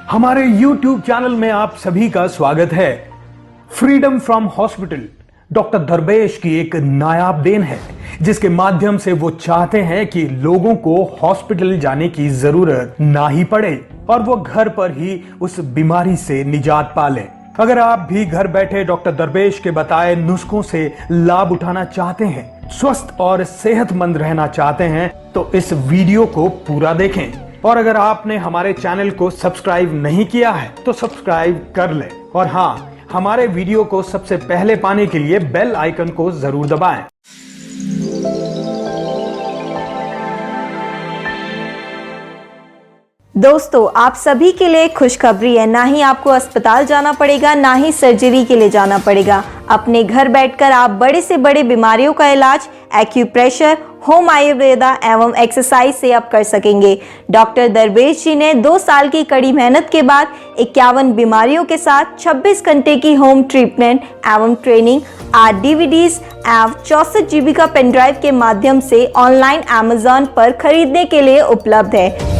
हमारे YouTube channel में आप सभी का स्वागत है। फ्रीडम फ्रॉम हॉस्पिटल डॉक्टर दरवेश की एक नायाब देन है, जिसके माध्यम से वो चाहते हैं कि लोगों को हॉस्पिटल जाने की जरूरत ना ही पड़े और वो घर पर ही उस बीमारी से निजात पा लें। अगर आप भी घर बैठे डॉक्टर दरवेश के बताए नुस्खों से लाभ उठाना चाहते हैं, स्वस्थ और सेहतमंद रहना चाहते हैं, तो इस वीडियो को पूरा देखें। और अगर आपने हमारे चैनल को सब्सक्राइब नहीं किया है तो सब्सक्राइब कर लें। और हाँ, हमारे वीडियो को सबसे पहले पाने के लिए बेल आइकन को जरूर दबाएं। दोस्तों, आप सभी के लिए खुशखबरी है। ना ही आपको अस्पताल जाना पड़ेगा, ना ही सर्जरी के लिए जाना पड़ेगा। अपने घर बैठकर आप बड़े से बड़े बीमारियों का इलाज एक्यूप्रेशर, होम आयुर्वेदा एवं एक्सरसाइज से आप कर सकेंगे। डॉक्टर दरवेश जी ने 2 साल की कड़ी मेहनत के बाद 51 बीमारियों के साथ 26 घंटे की होम ट्रीटमेंट एवं ट्रेनिंग 8 DVDs एवं 64 GB का पेन ड्राइव के माध्यम से ऑनलाइन Amazon पर खरीदने के लिए उपलब्ध है।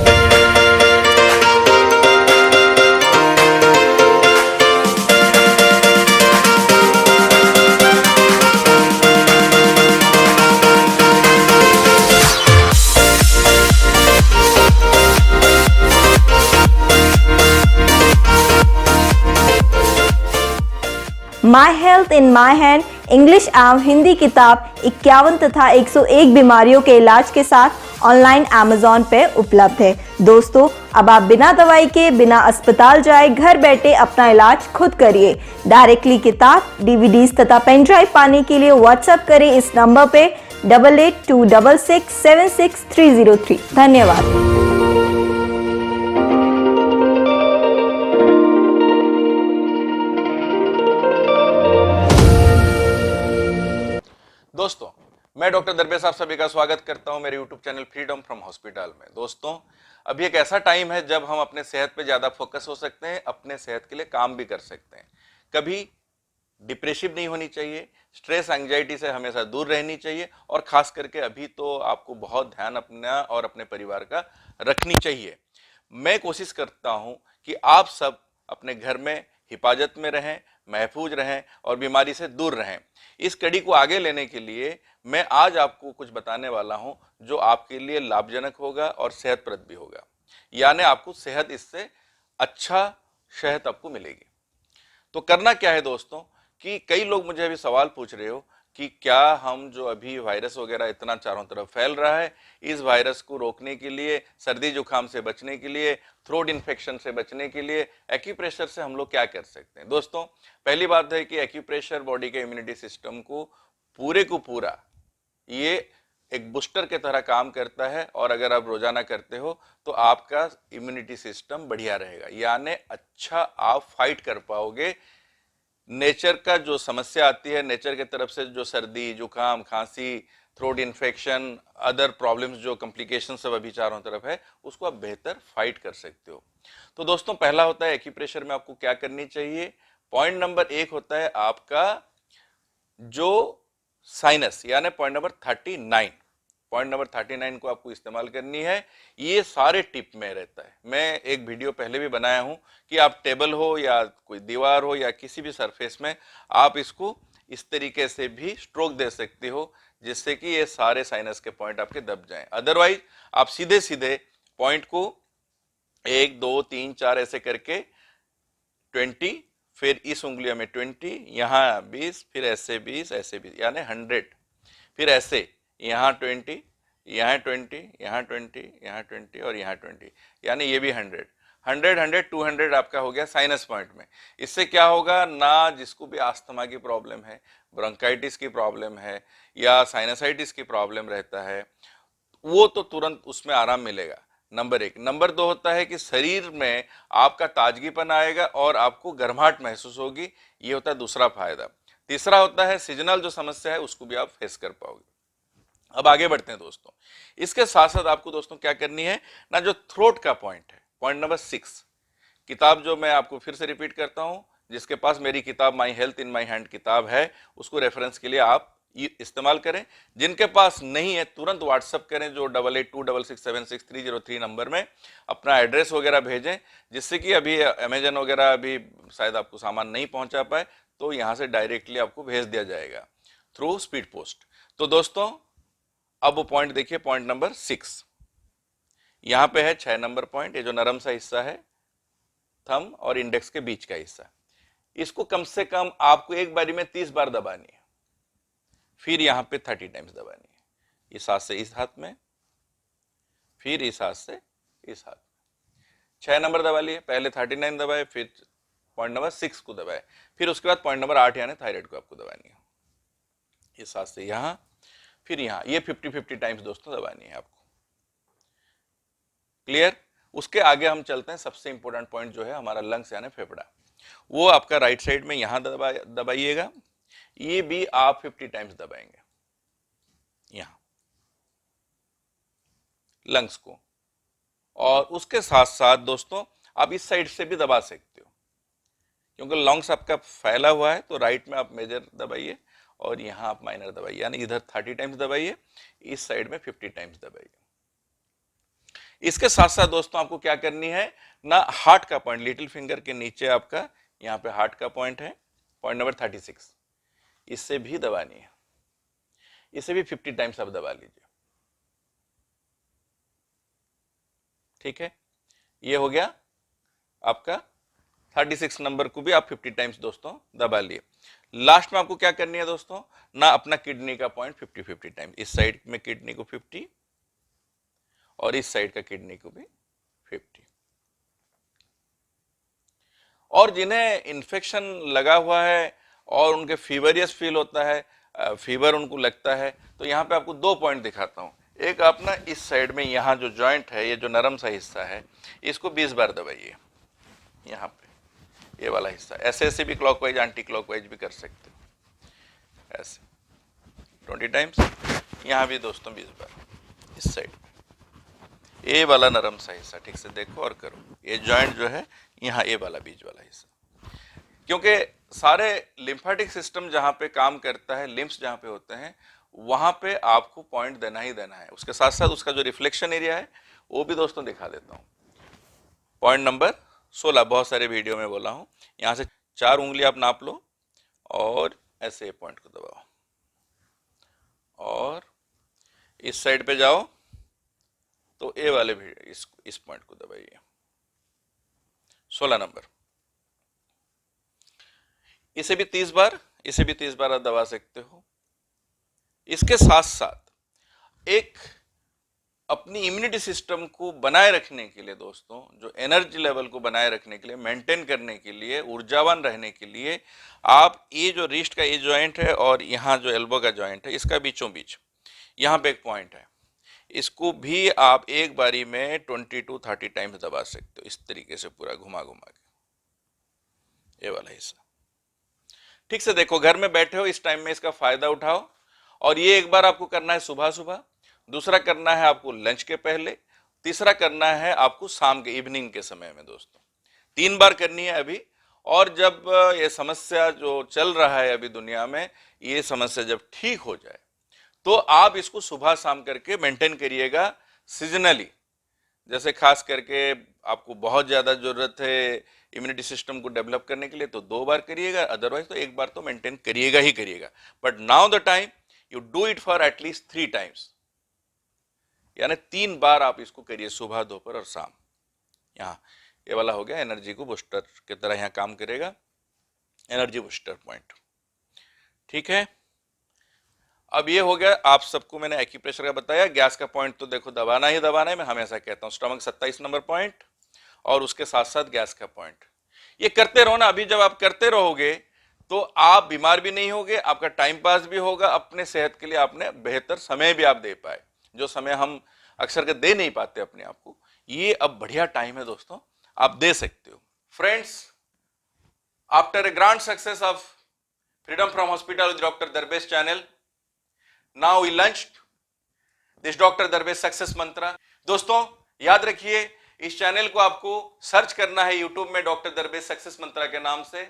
My health in my hand English एवं हिंदी किताब 51 तथा 101 बीमारियों के इलाज के साथ ऑनलाइन Amazon पे उपलब्ध है। दोस्तों, अब आप बिना दवाई के, बिना अस्पताल जाए, घर बैठे अपना इलाज खुद करिए। डायरेक्टली किताब, DVDs तथा पेन ड्राइव पाने के लिए व्हाट्सएप करें इस नंबर पे 8826676303। धन्यवाद। दोस्तों, मैं डॉक्टर दरवेश आप सभी का स्वागत करता हूं मेरे YouTube channel freedom from hospital में। दोस्तों, अभी एक ऐसा टाइम है जब हम अपने सेहत पे ज़्यादा फोकस हो सकते हैं, अपने सेहत के लिए काम भी कर सकते हैं। कभी डिप्रेसिव नहीं होनी चाहिए, स्ट्रेस एंग्जाइटी से हमेशा दूर रहनी चाहिए और खास करके अभी तो आपको बहुत ध्यान अपना और अपने परिवार का रखनी चाहिए। मैं कोशिश करता हूँ कि आप सब अपने घर में हिफाजत में रहें, महफूज रहें और बीमारी से दूर रहें। इस कड़ी को आगे लेने के लिए मैं आज आपको कुछ बताने वाला हूं जो आपके लिए लाभजनक होगा और सेहतप्रद भी होगा, यानी आपको सेहत इससे अच्छा सेहत आपको मिलेगी। तो करना क्या है दोस्तों, कि कई लोग मुझे अभी सवाल पूछ रहे हो कि क्या हम जो अभी वायरस वगैरह इतना चारों तरफ फैल रहा है, इस वायरस को रोकने के लिए, सर्दी जुकाम से बचने के लिए, थ्रोट इन्फेक्शन से बचने के लिए एक्यूप्रेशर से हम लोग क्या कर सकते हैं। दोस्तों, पहली बात है कि एक्यूप्रेशर बॉडी के इम्यूनिटी सिस्टम को पूरे को पूरा ये एक बूस्टर के तरह काम करता है और अगर आप रोजाना करते हो तो आपका इम्यूनिटी सिस्टम बढ़िया रहेगा, यानी अच्छा आप फाइट कर पाओगे। नेचर का जो समस्या आती है, नेचर के तरफ से जो सर्दी जुकाम खांसी, थ्रोट इन्फेक्शन, अदर प्रॉब्लम्स जो कॉम्प्लिकेशन सब अभी चारों तरफ है, उसको आप बेहतर फाइट कर सकते हो। तो दोस्तों, पहला होता है एक्यूप्रेशर में आपको क्या करनी चाहिए। पॉइंट नंबर 1 होता है आपका जो साइनस, यानी पॉइंट नंबर 39। पॉइंट नंबर 39 को आपको इस्तेमाल करनी है। ये सारे टिप में रहता है। मैं एक वीडियो पहले भी बनाया हूं कि आप टेबल हो या कोई दीवार हो या किसी भी सरफेस में आप इसको इस तरीके से भी स्ट्रोक दे सकते हो, जिससे कि ये सारे साइनस के पॉइंट आपके दब जाएं। अदरवाइज आप सीधे सीधे पॉइंट को 1 2 3 4 ऐसे करके 20, फिर इस उंगलियों में 20, यहाँ 20, फिर ऐसे 20, ऐसे 20, यानी 100, फिर ऐसे यहाँ 20, यहाँ 20, यहाँ 20, यहाँ 20 और यहाँ 20, यानी ये भी 100, 100, 100, 200 आपका हो गया साइनस पॉइंट में। इससे क्या होगा ना, जिसको भी आस्थमा की प्रॉब्लम है, ब्रोंकाइटिस की प्रॉब्लम है या साइनसाइटिस की प्रॉब्लम रहता है, वो तो तुरंत उसमें आराम मिलेगा। नंबर 1। नंबर 2 होता है कि शरीर में आपका ताजगीपन आएगा और आपको गर्माहट महसूस होगी। ये होता है दूसरा फायदा। तीसरा होता है सीजनल जो समस्या है उसको भी आप फेस कर पाओगे। अब आगे बढ़ते हैं दोस्तों। इसके साथ साथ आपको दोस्तों क्या करनी है ना, जो थ्रोट का पॉइंट है, पॉइंट नंबर 6, किताब जो मैं आपको फिर से रिपीट करता हूं, जिसके पास मेरी किताब my health in my hand किताब है, उसको रेफरेंस के लिए आप इस्तेमाल करें। जिनके पास नहीं है तुरंत व्हाट्सअप करें, जो 8826676303 नंबर में अपना एड्रेस वगैरह भेजें, जिससे कि अभी अमेजन वगैरह अभी शायद आपको सामान नहीं पहुंचा पाए, तो यहां से डायरेक्टली आपको भेज दिया जाएगा थ्रू स्पीड पोस्ट। तो दोस्तों अब वो पॉइंट देखिए, पॉइंट नंबर 6 यहां पे है 6 नंबर पॉइंट। ये जो नरम सा हिस्सा है थंब और इंडेक्स के बीच का हिस्सा, इसको कम से कम आपको एक बारी में 30 बार दबानी है, फिर यहां पे 30 टाइम्स दबानी है। इस हाथ से इस हाथ में, फिर इस हाथ से इस हाथ में। 6 नंबर दबा लिए, पहले 39 दबाए, फिर पॉइंट नंबर 6 को दबाए, फिर उसके बाद पॉइंट नंबर 8 यानी थायराइड को आपको दबानी है। इस हाथ से यहां, फिर यहां, ये 50-50 टाइम्स दोस्तों दबानी है आपको। क्लियर? उसके आगे हम चलते हैं, सबसे इंपॉर्टेंट पॉइंट जो है हमारा लंग्स यानी फेफड़ा, वो आपका राइट साइड में यहां दबाइएगा। ये भी आप 50 टाइम्स दबाएंगे यहां लंग्स को, और उसके साथ साथ दोस्तों आप इस साइड से भी दबा सकते हो, क्योंकि लंग्स आपका फैला हुआ है। तो राइट में आप मेजर दबाइए और यहां आप माइनर दबाइए, यानी इधर 30 टाइम्स दबाइए, इस साइड में 50 टाइम्स दबाइए। इसके साथ साथ दोस्तों आपको क्या करनी है ना, हार्ट का पॉइंट, लिटिल फिंगर के नीचे आपका यहां पे हार्ट का पॉइंट है, पॉइंट नंबर 36, इससे भी दबानी है, इसे भी 50 टाइम्स आप दबा लीजिए। ठीक है, ये हो गया आपका 36 नंबर को भी आप 50 टाइम्स दोस्तों दबा लिए। लास्ट में आपको क्या करनी है दोस्तों ना, अपना किडनी का पॉइंट 50-50 टाइम्स, इस साइड में किडनी को 50 और इस साइड का किडनी को भी 50। और जिन्हें इन्फेक्शन लगा हुआ है और उनके फीवरियस फील होता है, फीवर उनको लगता है, तो यहां पे आपको 2 पॉइंट दिखाता हूं। एक आप ना इस साइड में यहां जो जॉइंट है, ये जो नरम सा हिस्सा है, इसको 20 बार दबाइए यहां पे, ये वाला हिस्सा। ऐसे ऐसे भी क्लॉकवाइज एंटी क्लॉकवाइज भी कर सकते हो, ऐसे 20 टाइम्स। यहां भी दोस्तों 20 बार इस साइड में, ए वाला नरम सा हिस्सा ठीक से देखो और करो। ये जॉइंट जो है यहाँ ए वाला बीच वाला हिस्सा, क्योंकि सारे लिम्फेटिक सिस्टम जहां पे काम करता है, लिम्फ्स जहां पे होते हैं, वहां पे आपको पॉइंट देना ही देना है। उसके साथ साथ उसका जो रिफ्लेक्शन एरिया है वो भी दोस्तों दिखा देता हूं। पॉइंट नंबर 16 बहुत सारे वीडियो में बोला हूं, यहां से 4 उंगली आप नाप लो और ऐसे पॉइंट को दबाओ, और इस साइड पे जाओ तो ए वाले भी इस पॉइंट को दबाइए, 16 नंबर। इसे भी 30 बार, इसे भी 30 बार आप दबा सकते हो। इसके साथ साथ एक अपनी इम्यूनिटी सिस्टम को बनाए रखने के लिए दोस्तों, जो एनर्जी लेवल को बनाए रखने के लिए, मेंटेन करने के लिए, ऊर्जावान रहने के लिए, आप ये जो रिस्ट का ये जॉइंट है और यहाँ जो एल्बो का जॉइंट है, इसका बीचों बीच यहाँ पे एक पॉइंट है, इसको भी आप एक बारी में 20 to 30 टाइम्स दबा सकते हो, इस तरीके से पूरा घुमा घुमा के, ये वाला हिस्सा। ठीक से देखो, घर में बैठे हो इस टाइम में इसका फायदा उठाओ। और ये एक बार आपको करना है सुबह सुबह, दूसरा करना है आपको लंच के पहले, तीसरा करना है आपको शाम के इवनिंग के समय में दोस्तों। 3 बार करनी है अभी। और जब ये समस्या जो चल रहा है अभी दुनिया में, ये समस्या जब ठीक हो जाए तो आप इसको सुबह शाम करके मेंटेन करिएगा सीजनली। जैसे खास करके आपको बहुत ज्यादा जरूरत है इम्यूनिटी सिस्टम को डेवलप करने के लिए तो 2 बार करिएगा, अदरवाइज तो 1 बार तो मेंटेन करिएगा ही करिएगा। But now the time you do it for at least 3 times, यानी 3 बार आप इसको करिए, सुबह दोपहर और शाम। यहाँ ये वाला हो गया, एनर्जी को बूस्टर की तरह यहाँ काम करेगा, एनर्जी बूस्टर पॉइंट। ठीक है, अब ये हो गया, आप सबको मैंने एक्यूप्रेशर का बताया। गैस का पॉइंट तो देखो दबाना ही दबाना है, मैं हमेशा कहता हूँ। स्टमक 27 नंबर पॉइंट और उसके साथ साथ गैस का पॉइंट, ये करते रहो ना। अभी जब आप करते रहोगे तो आप बीमार भी नहीं होगे, आपका टाइम पास भी होगा, अपने सेहत के लिए आपने बेहतर समय भी आप दे पाए, जो समय हम अक्सर के दे नहीं पाते अपने आप को। ये अब बढ़िया टाइम है दोस्तों, आप दे सकते हो। Friends, after a grand success of freedom from hospital with doctor Darbesh channel, now we launched this doctor Darbesh success mantra. दोस्तों याद रखिए, इस चैनल को आपको सर्च करना है यूट्यूब में डॉक्टर दरबेश सक्सेस मंत्रा के नाम से,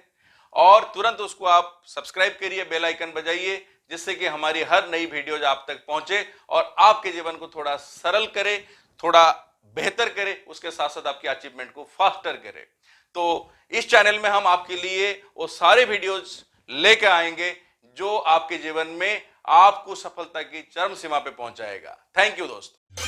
और तुरंत उसको आप सब्सक्राइब करिए, बेल आइकन बजाइए, जिससे कि हमारी हर नई वीडियोज आप तक पहुंचे और आपके जीवन को थोड़ा सरल करे, थोड़ा बेहतर करे, उसके साथ साथ आपकी अचीवमेंट को फास्टर करे। तो इस चैनल में हम आपके लिए वो सारे वीडियोज लेकर आएंगे जो आपके जीवन में आपको सफलता की चरम सीमा पे पहुंचाएगा। थैंक यू दोस्तों।